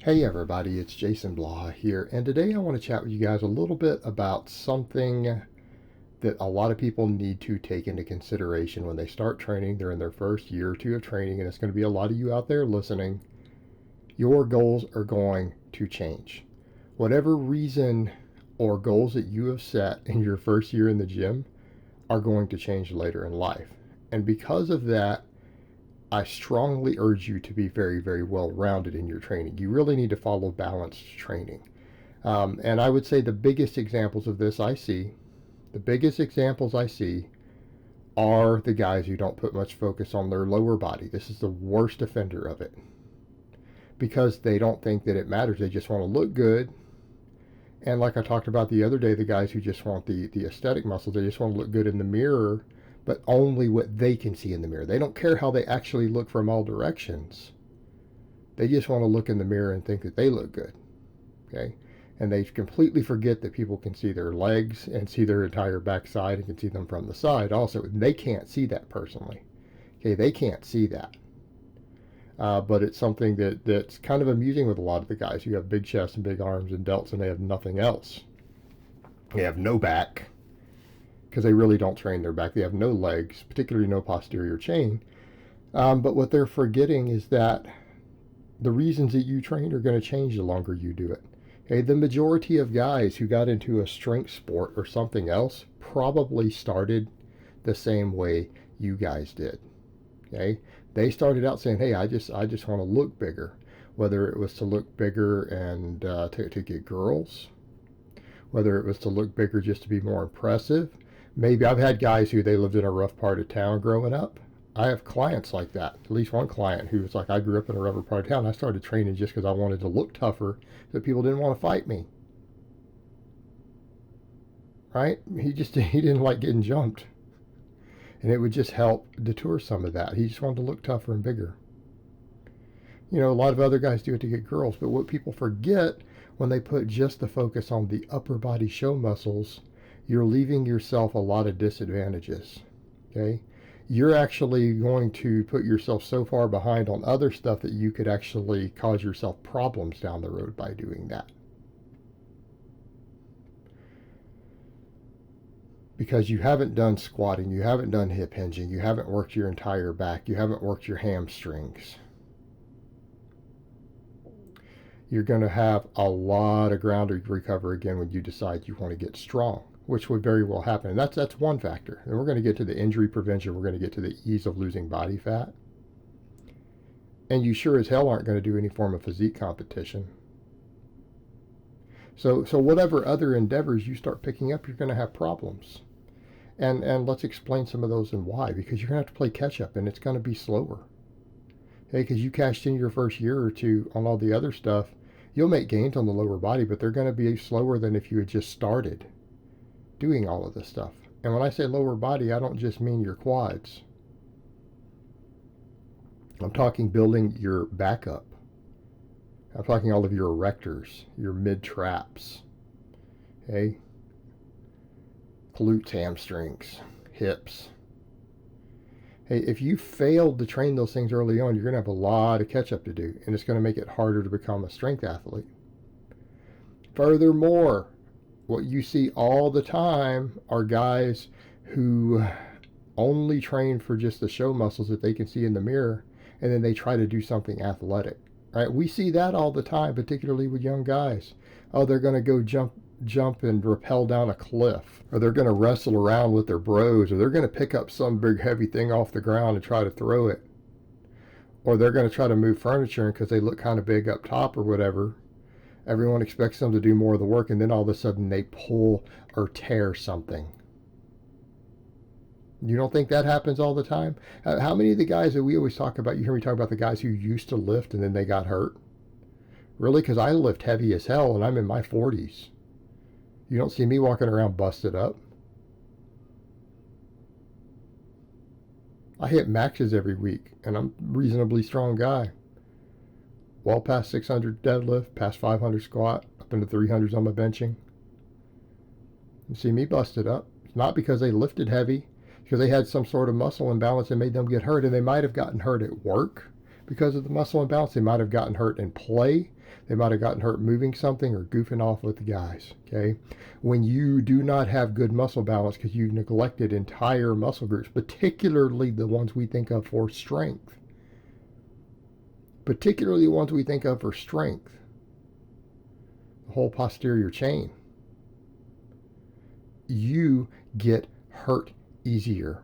Hey everybody, it's Jason Blaha here, and today I want to chat with you guys a little bit about something that a lot of people need to take into consideration when they start training. They're in their first year or two of training, and it's going to be a lot of you out there listening. Your goals are going to change. Whatever reason or goals that you have set in your first year in the gym are going to change later in life. And because of that, I strongly urge you to be very, very well rounded in your training. You really need to follow balanced training. And I would say the biggest examples of this the biggest examples I see are the guys who don't put much focus on their lower body. This is the worst offender of it because they don't think that it matters. They just want to look good. And like I talked about the other day, the guys who just want the aesthetic muscles, they just want to look good in the mirror, but only what they can see in the mirror. They don't care how they actually look from all directions. They just want to look in the mirror and think that they look good. Okay? And they completely forget that people can see their legs and see their entire backside and can see them from the side also. And they can't see that personally. Okay, they can't see that. But it's something that's kind of amusing with a lot of the guys who have big chests and big arms and delts and they have nothing else. They have no back because they really don't train their back. They have no legs, particularly no posterior chain. But what they're forgetting is that the reasons that you train are going to change the longer you do it. Okay, the majority of guys who got into a strength sport or something else probably started the same way you guys did. Okay, they started out saying, "Hey, I just want to look bigger," whether it was to look bigger and to get girls, whether it was to look bigger just to be more impressive. Maybe I've had guys who they lived in a rough part of town growing up. I have clients like that. At least one client who was like, I grew up in a rougher part of town. I started training just because I wanted to look tougher so people didn't want to fight me. Right? He didn't like getting jumped. And it would just help deter some of that. He just wanted to look tougher and bigger. You know, a lot of other guys do it to get girls, but what people forget when they put just the focus on the upper body show muscles, you're leaving yourself a lot of disadvantages. Okay? You're actually going to put yourself so far behind on other stuff that you could actually cause yourself problems down the road by doing that. Because you haven't done squatting, you haven't done hip hinging, you haven't worked your entire back, you haven't worked your hamstrings. You're going to have a lot of ground to recover again when you decide you want to get strong, which would very well happen. And that's one factor. And we're going to get to the injury prevention. We're going to get to the ease of losing body fat. And you sure as hell aren't going to do any form of physique competition. So whatever other endeavors you start picking up, you're going to have problems. And let's explain some of those and why. Because you're going to have to play catch up, and it's going to be slower. Okay, because you cashed in your first year or two on all the other stuff, you'll make gains on the lower body, but they're going to be slower than if you had just started doing all of this stuff. And when I say lower body, I don't just mean your quads. I'm talking building your back up. I'm talking all of your erectors, your mid traps, okay? Glutes, hamstrings, hips. Hey, if you failed to train those things early on, you're going to have a lot of catch up to do, and it's going to make it harder to become a strength athlete. Furthermore, what you see all the time are guys who only train for just the show muscles that they can see in the mirror, and then they try to do something athletic. Right? We see that all the time, particularly with young guys. Oh, they're going to go jump and rappel down a cliff, or they're going to wrestle around with their bros, or they're going to pick up some big heavy thing off the ground and try to throw it, or they're going to try to move furniture because they look kind of big up top or whatever. Everyone expects them to do more of the work, and then all of a sudden they pull or tear something. You don't think that happens all the time? How many of the guys that we always talk about, you hear me talk about the guys who used to lift and then they got hurt? Really? Because I lift heavy as hell and I'm in my 40s. You don't see me walking around busted up. I hit maxes every week and I'm a reasonably strong guy. Well past 600 deadlift, past 500 squat, up into 300s on my benching. You see me busted up. It's not because they lifted heavy, because they had some sort of muscle imbalance that made them get hurt, and they might have gotten hurt at work, because of the muscle imbalance. They might have gotten hurt in play. They might have gotten hurt moving something or goofing off with the guys. Okay, when you do not have good muscle balance because you've neglected entire muscle groups, particularly the ones we think of for strength, the whole posterior chain, you get hurt easier.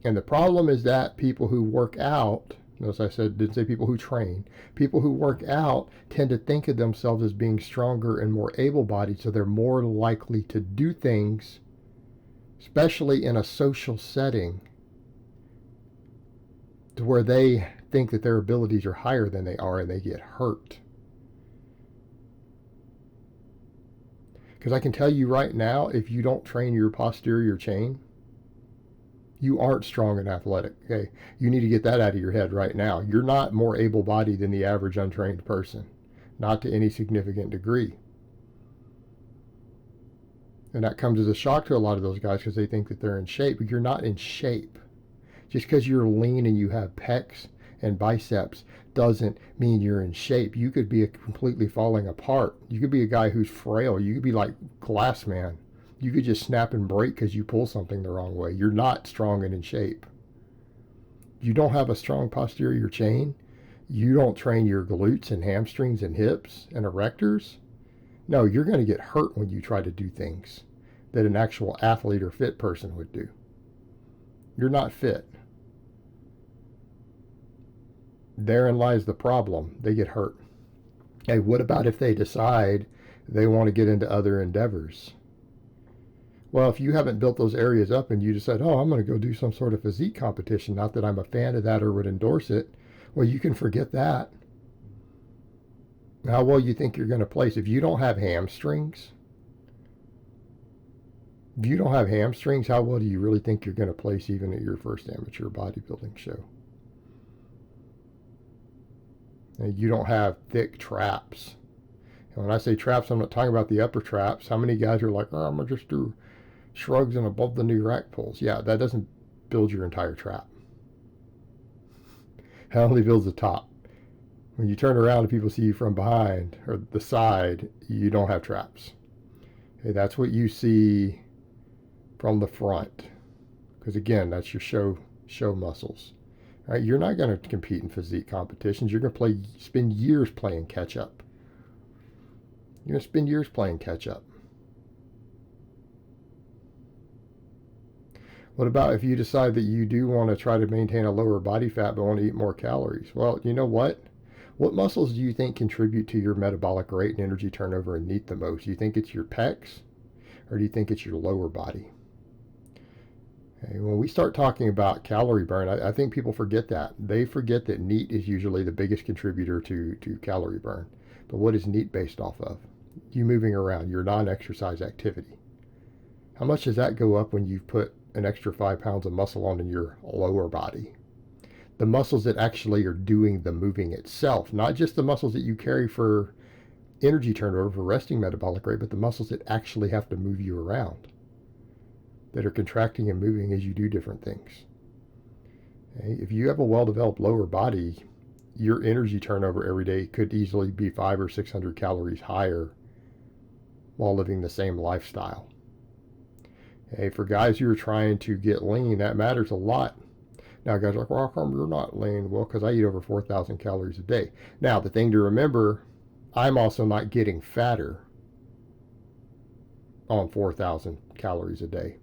And the problem is that people who work out, notice I didn't say people who train, people who work out tend to think of themselves as being stronger and more able-bodied, so they're more likely to do things, especially in a social setting, to where they think that their abilities are higher than they are, and they get hurt. Because I can tell you right now, if you don't train your posterior chain, you aren't strong and athletic. Okay, you need to get that out of your head right now. You're not more able-bodied than the average untrained person, not to any significant degree. And that comes as a shock to a lot of those guys because they think that they're in shape, but you're not in shape. Just because you're lean and you have pecs and biceps doesn't mean you're in shape. You could be completely falling apart. You could be a guy who's frail. You could be like Glass Man. You could just snap and break because you pull something the wrong way. You're not strong and in shape. You don't have a strong posterior chain. You don't train your glutes and hamstrings and hips and erectors. No, you're going to get hurt when you try to do things that an actual athlete or fit person would do. You're not fit. Therein lies the problem. They get hurt. Hey, what about if they decide they want to get into other endeavors? Well, if you haven't built those areas up and you decide, oh, I'm going to go do some sort of physique competition, not that I'm a fan of that or would endorse it, well, you can forget that. How well you think you're going to place? If you don't have hamstrings, how well do you really think you're going to place even at your first amateur bodybuilding show? And you don't have thick traps. And when I say traps, I'm not talking about the upper traps. How many guys are like, oh, I'm going to just do shrugs and above the knee rack pulls? Yeah, that doesn't build your entire trap. It only builds the top. When you turn around and people see you from behind or the side, you don't have traps. Okay, that's what you see from the front. Because again, that's your show muscles. Right? You're not going to compete in physique competitions. You're going to spend years playing catch up. What about if you decide that you do want to try to maintain a lower body fat but want to eat more calories? Well, you know what? What muscles do you think contribute to your metabolic rate and energy turnover and NEAT the most? Do you think it's your pecs or do you think it's your lower body? Okay, when we start talking about calorie burn, I think people forget that. They forget that NEAT is usually the biggest contributor to calorie burn. But what is NEAT based off of? You moving around, your non-exercise activity. How much does that go up when you put an extra 5 pounds of muscle on in your lower body? The muscles that actually are doing the moving itself, not just the muscles that you carry for energy turnover, for resting metabolic rate, but the muscles that actually have to move you around, that are contracting and moving as you do different things. Okay? If you have a well-developed lower body, your energy turnover every day could easily be 500 or 600 calories higher while living the same lifestyle. Okay? For guys who are trying to get lean, that matters a lot. Now, guys are like, well, how come you're not lean? Well, because I eat over 4,000 calories a day. Now, the thing to remember, I'm also not getting fatter on 4,000 calories a day.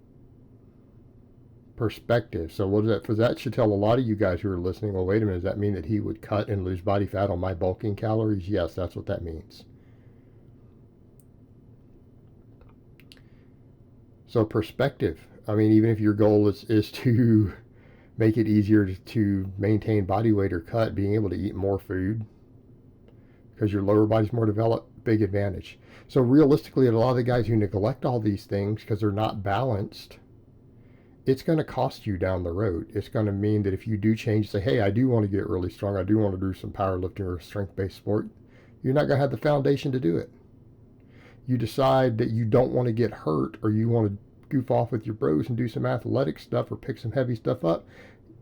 Perspective. So what is that? For that should tell a lot of you guys who are listening, well, wait a minute, does that mean that he would cut and lose body fat on my bulking calories? Yes, that's what that means. So perspective. I mean, even if your goal is to make it easier to maintain body weight or cut, being able to eat more food because your lower body's more developed, big advantage. So realistically, a lot of the guys who neglect all these things because they're not balanced, it's going to cost you down the road. It's going to mean that if you do change, say, hey, I do want to get really strong, I do want to do some powerlifting or a strength-based sport, you're not going to have the foundation to do it. You decide that you don't want to get hurt or you want to goof off with your bros and do some athletic stuff or pick some heavy stuff up,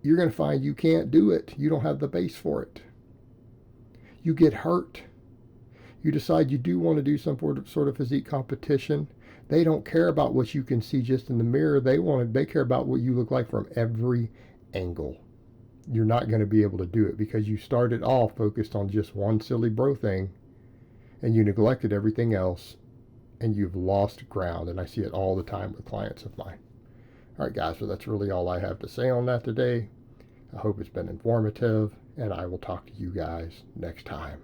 you're going to find you can't do it. You don't have the base for it. You get hurt. You decide you do want to do some sort of physique competition. They don't care about what you can see just in the mirror. They care about what you look like from every angle. You're not going to be able to do it because you started off focused on just one silly bro thing and you neglected everything else, and you've lost ground. And I see it all the time with clients of mine. All right, guys, so that's really all I have to say on that today. I hope it's been informative, and I will talk to you guys next time.